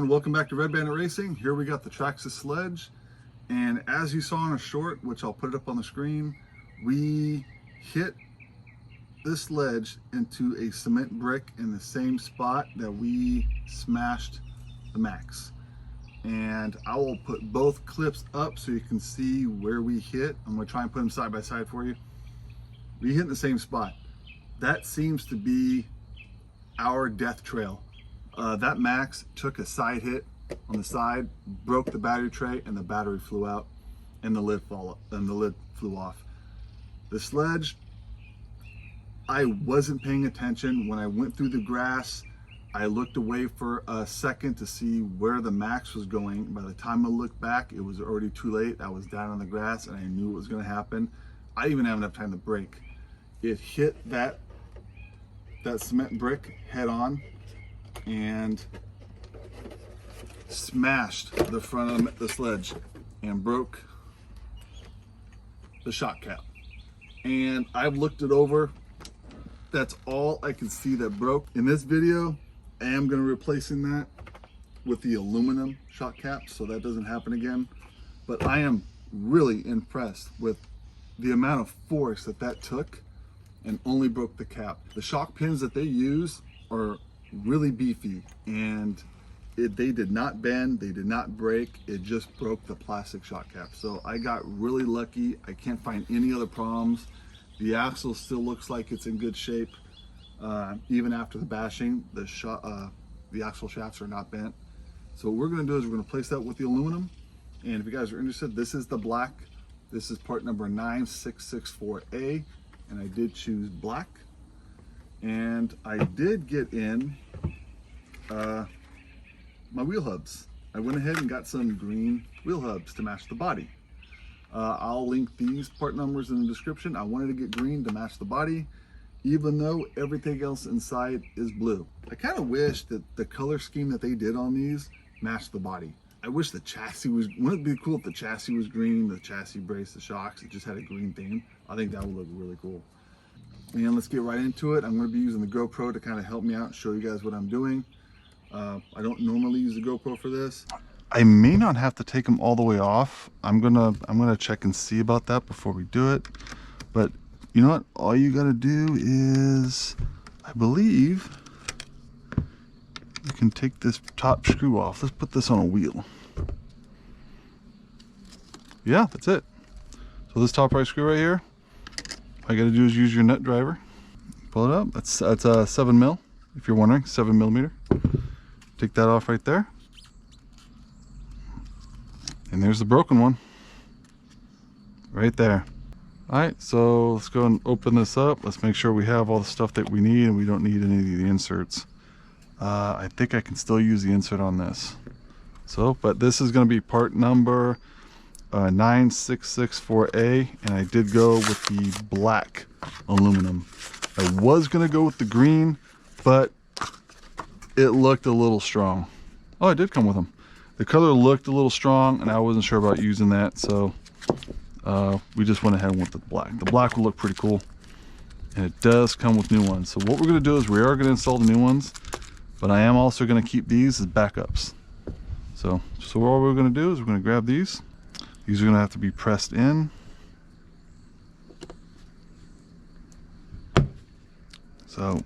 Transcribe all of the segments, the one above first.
everyone, welcome back to Red Bandit Racing. Here we got the Traxxas SLEDGE, and as you saw in a short, which I'll put it up on the screen, we hit this sledge into a cement brick in the same spot that we smashed the Maxx. And I will put both clips up so you can see where we hit. I'm going to try and put them side by side for you. We hit in the same spot. That seems to be our death trail. That Maxx took a side hit on the side, broke the battery tray, and the battery flew out, and the lid flew off. The sledge, I wasn't paying attention. When I went through the grass, I looked away for a second to see where the Maxx was going. By the time I looked back, it was already too late. I was down on the grass and I knew what was going to happen. I didn't even have enough time to brake. It hit that cement brick head on and smashed the front of the sledge and broke the shock cap. And I've looked it over. That's all I can see that broke. In this video, I am going to be replacing that with the aluminum shock cap so that doesn't happen again. But I am really impressed with the amount of force that took and only broke the cap. The shock pins that they use are really beefy, and they did not bend, they did not break, it just broke the plastic shock cap. So I got really lucky. I can't find any other problems. The axle still looks like it's in good shape. Even after the bashing, the axle shafts are not bent. So what we're gonna do is we're gonna place that with the aluminum. And if you guys are interested, this is the black. This is part number 9664A, and I did choose black. And I did get in my wheel hubs. I went ahead and got some green wheel hubs to match the body. I'll link these part numbers in the description. I wanted to get green to match the body, even though everything else inside is blue. I kind of wish that the color scheme that they did on these matched the body. I wish the chassis was, wouldn't it be cool if the chassis was green, the chassis brace, the shocks, it just had a green theme? I think that would look really cool. And let's get right into it. I'm going to be using the GoPro to kind of help me out and show you guys what I'm doing. I don't normally use the GoPro for this. I may not have to take them all the way off. I'm gonna check and see about that before we do it. But you know what? All you gotta do is, I believe, you can take this top screw off. Let's put this on a wheel. Yeah, that's it. So this top right screw right here, all you gotta do is use your nut driver. Pull it up. That's a 7 mil, if you're wondering, 7 millimeter. Take that off right there. And there's the broken one. Right there. Alright, so let's go and open this up. Let's make sure we have all the stuff that we need and we don't need any of the inserts. I think I can still use the insert on this. So, but this is going to be part number 9664A, and I did go with the black aluminum. I was going to go with the green, but it looked a little strong. Oh, it did come with them. The color looked a little strong, and I wasn't sure about using that, so we just went ahead and went with the black. The black will look pretty cool, and it does come with new ones. So what we're going to do is we are going to install the new ones, but I am also going to keep these as backups. So what we're going to do is we're going to grab these. These are going to have to be pressed in. So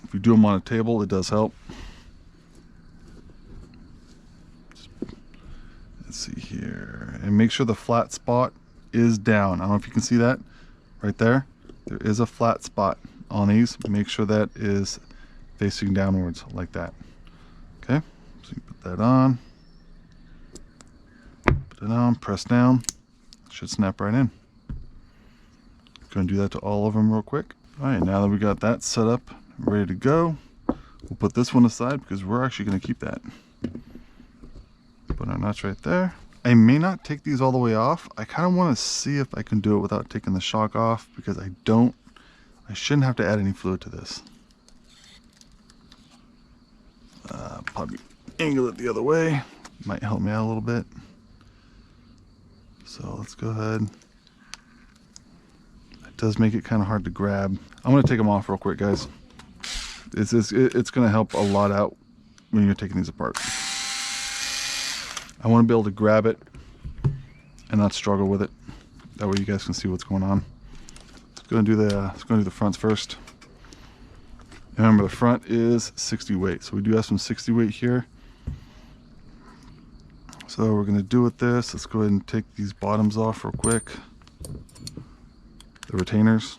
if you do them on a table, it does help. Let's see here, and make sure the flat spot is down. I don't know if you can see that right there. There is a flat spot on these. Make sure that is facing downwards like that. Okay, so you put that on, put it on, press down. It should snap right in. Gonna do that to all of them real quick. All right, now that we got that set up, ready to go, we'll put this one aside because we're actually going to keep that. Put our nuts right there. I may not take these all the way off. I kind of want to see if I can do it without taking the shock off, because I shouldn't have to add any fluid to this. Probably angle it the other way. Might help me out a little bit. So let's go ahead. It does make it kind of hard to grab. I'm going to take them off real quick, guys. It's going to help a lot out when you're taking these apart. I want to be able to grab it and not struggle with it. That way you guys can see what's going on. Let's go and do the fronts first. And remember, the front is 60 weight, so we do have some 60 weight here. So we're going to do with this, let's go ahead and take these bottoms off real quick. The retainers.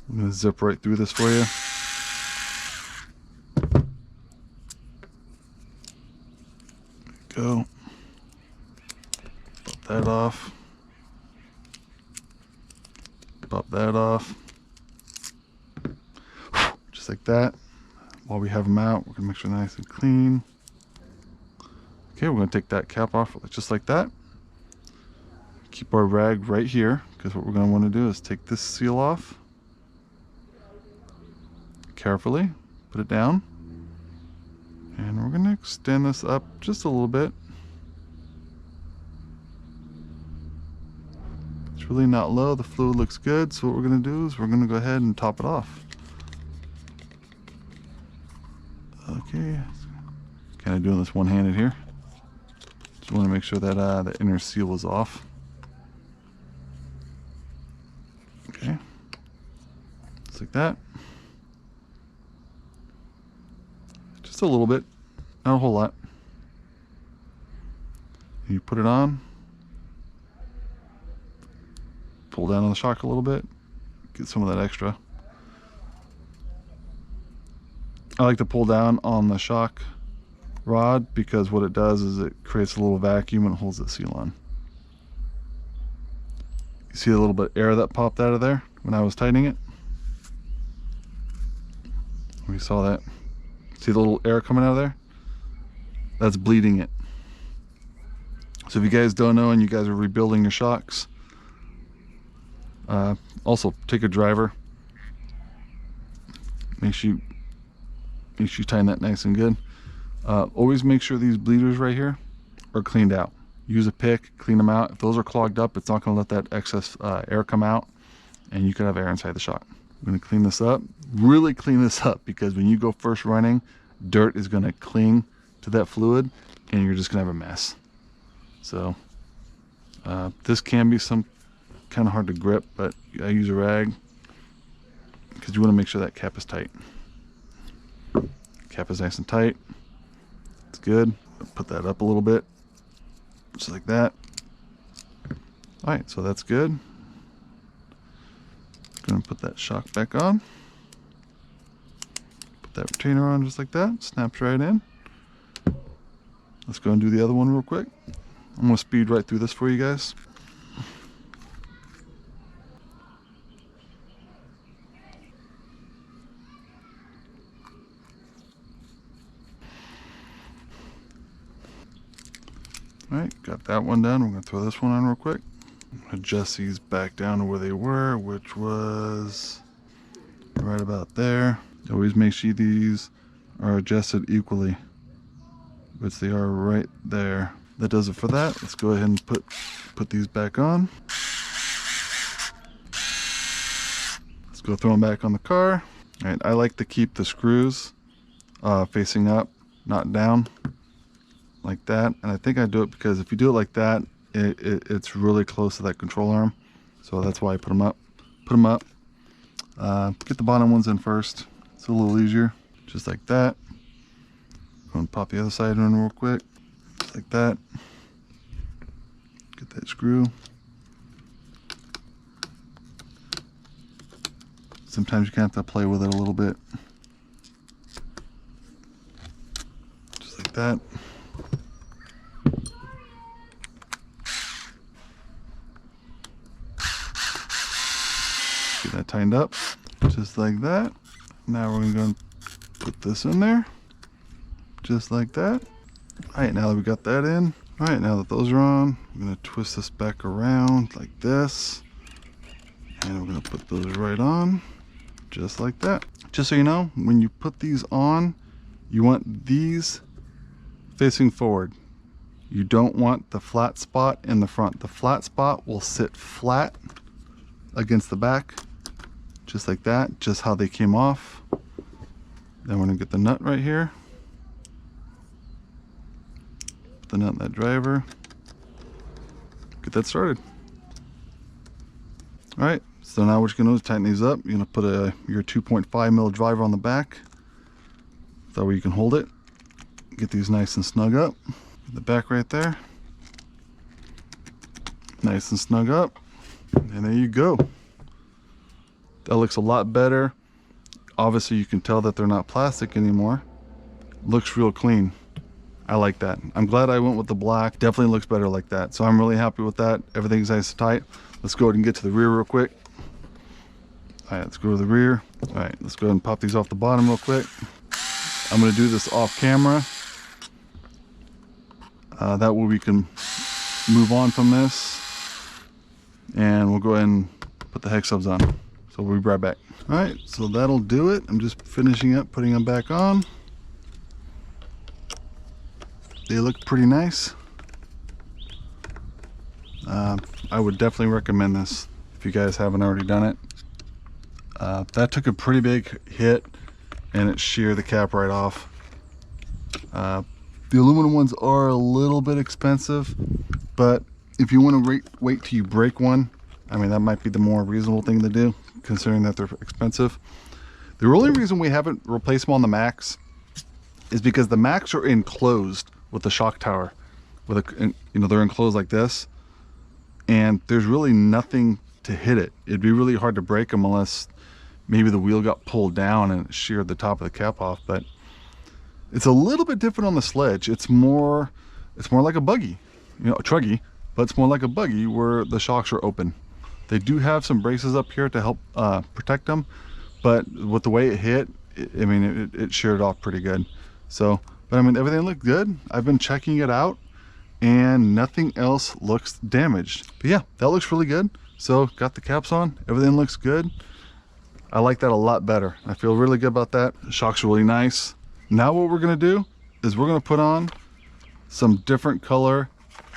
I'm going to zip right through this for you. Go. Pop that off. Pop that off. Just like that. While we have them out, we're going to make sure they're nice and clean. Okay, we're going to take that cap off just like that. Keep our rag right here, because what we're going to want to do is take this seal off. Carefully put it down. And we're going to extend this up just a little bit. It's really not low. The fluid looks good. So what we're going to do is we're going to go ahead and top it off. Okay. Kind of doing this one-handed here. Just want to make sure that the inner seal is off. Okay. Just like that. Just a little bit, not a whole lot. You put it on, pull down on the shock a little bit, get some of that extra. I like to pull down on the shock rod because what it does is it creates a little vacuum and holds the seal on. You see a little bit of air that popped out of there when I was tightening it? We saw that. See the little air coming out of there? That's bleeding it. So if you guys don't know and you guys are rebuilding your shocks, also take a driver. Make sure you tighten that nice and good. Always make sure these bleeders right here are cleaned out. Use a pick, clean them out. If those are clogged up, it's not going to let that excess air come out, and you could have air inside the shock. I'm going to clean this up, really clean this up, because when you go first running, dirt is going to cling to that fluid and you're just going to have a mess. So this can be some kind of hard to grip, but I use a rag because you want to make sure that cap is tight. Cap is nice and tight. It's good. Put that up a little bit, just like that. All right, so that's good. Going to put that shock back on. Put that retainer on just like that. Snaps right in. Let's go and do the other one real quick. I'm going to speed right through this for you guys. Alright, got that one done. We're going to throw this one on real quick. Adjust these back down to where they were, which was right about there. Always make sure these are adjusted equally, which they are right there. That does it for that. Let's go ahead and put these back on. Let's go throw them back on the car. All right, I like to keep the screws facing up, not down, like that. And I think I do it because if you do it like that, it's really close to that control arm. So that's why I put them up. Put them up. Get the bottom ones in first. It's a little easier, just like that. Go and pop the other side in real quick, just like that. Get that screw. Sometimes you can have to play with it a little bit, just like that. Get that tightened up, just like that. Now we're going to put this in there, just like that. All right, now that we got that in, all right, now that those are on, we're going to twist this back around like this, and we're going to put those right on, just like that. Just so you know, when you put these on, you want these facing forward. You don't want the flat spot in the front. The flat spot will sit flat against the back, just like that, just how they came off. Then we're gonna get the nut right here. Put the nut in that driver. Get that started. All right, so now what you're gonna do is tighten these up. You're gonna put your 2.5 mil driver on the back. That way you can hold it. Get these nice and snug up. The back right there. Nice and snug up. And there you go. That looks a lot better. Obviously you can tell that they're not plastic anymore. Looks real clean. I like that. I'm glad I went with the black. Definitely looks better like that. So I'm really happy with that. Everything's nice and tight. Let's go ahead and get to the rear real quick. All right, let's go to the rear. All right, let's go ahead and pop these off the bottom real quick. I'm gonna do this off camera. That way we can move on from this. And we'll go ahead and put the hex subs on. So we'll be right back. All right, so that'll do it. I'm just finishing up putting them back on. They look pretty nice. I would definitely recommend this if you guys haven't already done it. That took a pretty big hit and it sheared the cap right off. The aluminum ones are a little bit expensive, but if you want to wait till you break one, I mean, that might be the more reasonable thing to do, considering that they're expensive. The only reason we haven't replaced them on the Maxx is because the Maxx are enclosed with the shock tower, with a, you know, they're enclosed like this, and there's really nothing to hit it. It'd be really hard to break them unless maybe the wheel got pulled down and it sheared the top of the cap off. But it's a little bit different on the Sledge. It's more like a buggy, you know, a truggy, but it's more like a buggy where the shocks are open. They do have some braces up here to help protect them, but with the way it hit, I mean, it sheared off pretty good. So, but I mean, everything looked good. I've been checking it out and nothing else looks damaged. But yeah, that looks really good. So got the caps on, everything looks good. I like that a lot better. I feel really good about that. The shocks are really nice. Now what we're gonna do is we're gonna put on some different color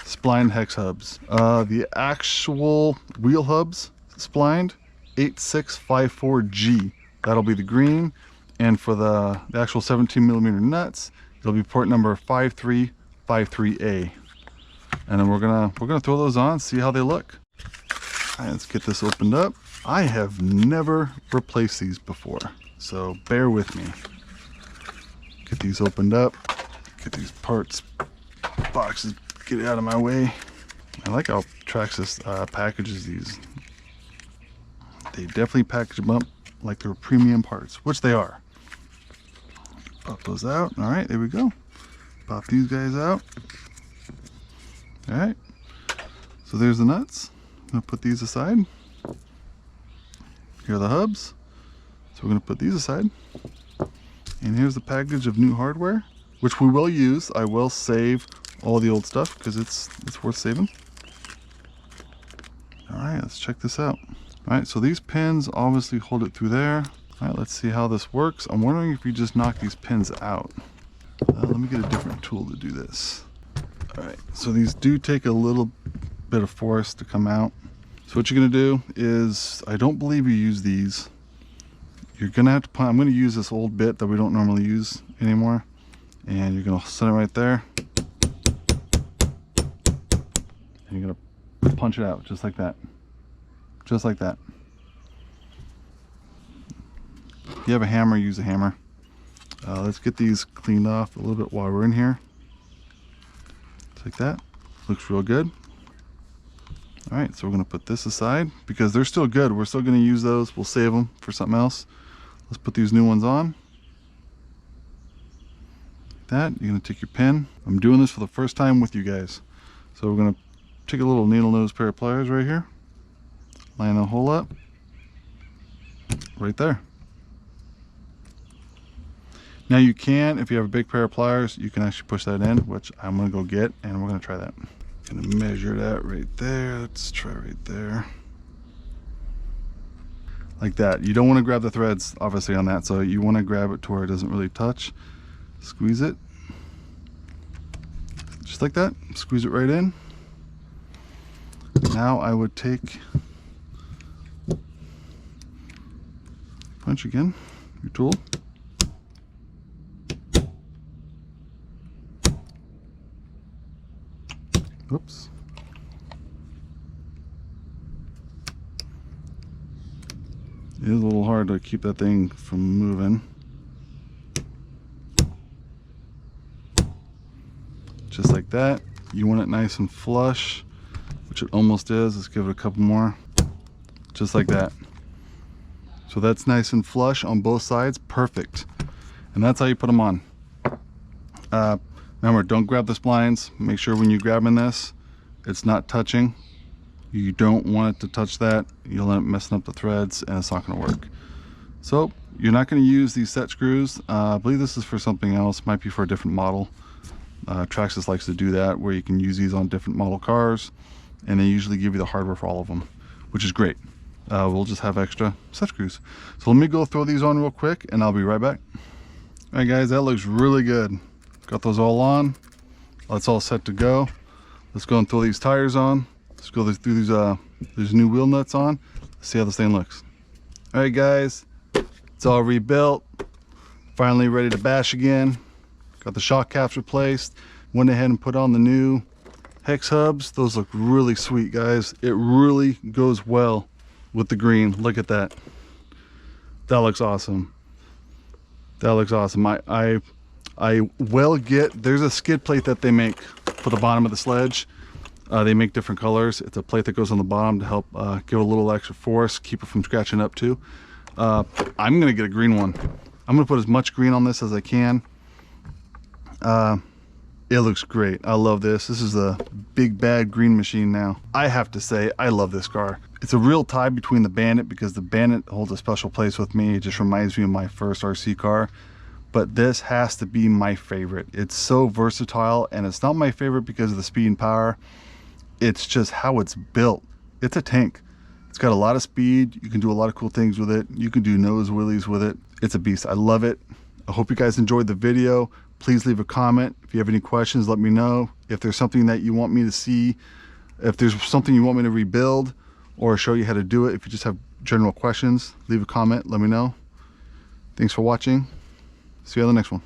splined hex hubs. The actual wheel hubs, splined 8654G. That'll be the green. And for the actual 17mm nuts, it'll be port number 5353A. And then we're gonna throw those on, see how they look. All right, let's get this opened up. I have never replaced these before, so bear with me. Get these opened up, get these parts boxes, get it out of my way. I like how Traxxas packages these. They definitely package them up like they're premium parts, which they are. Pop those out. All right, there we go. Pop these guys out. All right, so there's the nuts. I'm gonna put these aside. Here are the hubs. So we're gonna put these aside. And here's the package of new hardware, which we will use. I will save all the old stuff because it's worth saving. All right, let's check this out. All right, so these pins obviously hold it through there. All right, let's see how this works. I'm wondering if you just knock these pins out. Let me get a different tool to do this. All right, so these do take a little bit of force to come out. So what you're gonna do is, I don't believe you use these. You're gonna have to, I'm gonna use this old bit that we don't normally use anymore. And you're gonna set it right there. And you're gonna punch it out just like that. Just like that. If you have a hammer, use a hammer. Let's get these cleaned off a little bit while we're in here. Just like that. Looks real good. All right, so we're gonna put this aside because they're still good. We're still gonna use those. We'll save them for something else. Let's put these new ones on. Like that, you're gonna take your pin. I'm doing this for the first time with you guys. So we're gonna take a little needle nose pair of pliers right here. Line the hole up. Right there. Now you can, if you have a big pair of pliers, you can actually push that in, which I'm gonna go get, and we're gonna try that. Gonna measure that right there. Let's try right there. Like that. You don't want to grab the threads obviously on that, so you want to grab it to where it doesn't really touch. Squeeze it. Just like that. Squeeze it right in. Now I would take, punch again, your tool. Oops. It is a little hard to keep that thing from moving. Just like that. You want it nice and flush, which it almost is. Let's give it a couple more. Just like that. So that's nice and flush on both sides. Perfect. And that's how you put them on. Remember, don't grab the splines. Make sure when you're grabbing this, it's not touching. You don't want it to touch that. You'll end up messing up the threads and it's not going to work. So you're not going to use these set screws. I believe this is for something else. Might be for a different model. Traxxas likes to do that, where you can use these on different model cars, and they usually give you the hardware for all of them, which is great. We'll just have extra set screws. So let me go throw these on real quick and I'll be right back. All right guys, that looks really good. Got those all on. That's all set to go. Let's go and throw these tires on. Let's go through these new wheel nuts on. Let's see how this thing looks. All right guys, it's all rebuilt. Finally ready to bash again. Got the shock caps replaced. Went ahead and put on the new hex hubs. Those look really sweet, guys. It really goes well with the green. Look at that. That looks awesome. That looks awesome. I will get, there's a skid plate that they make for the bottom of the sledge. They make different colors. It's a plate that goes on the bottom to help give a little extra force, keep it from scratching up too. I'm gonna get a green one. I'm gonna put as much green on this as I can. It looks great. I love this. This is a big bad green machine now. I have to say, I love this car. It's a real tie between the Bandit, because the Bandit holds a special place with me. It just reminds me of my first RC car. But this has to be my favorite. It's so versatile, and it's not my favorite because of the speed and power. It's just how it's built. It's a tank. It's got a lot of speed. You can do a lot of cool things with it. You can do nose wheelies with it. It's a beast. I love it. I hope you guys enjoyed the video. Please leave a comment. If you have any questions, let me know. If there's something that you want me to see, if there's something you want me to rebuild or show you how to do it, if you just have general questions, leave a comment, let me know. Thanks for watching. See you on the next one.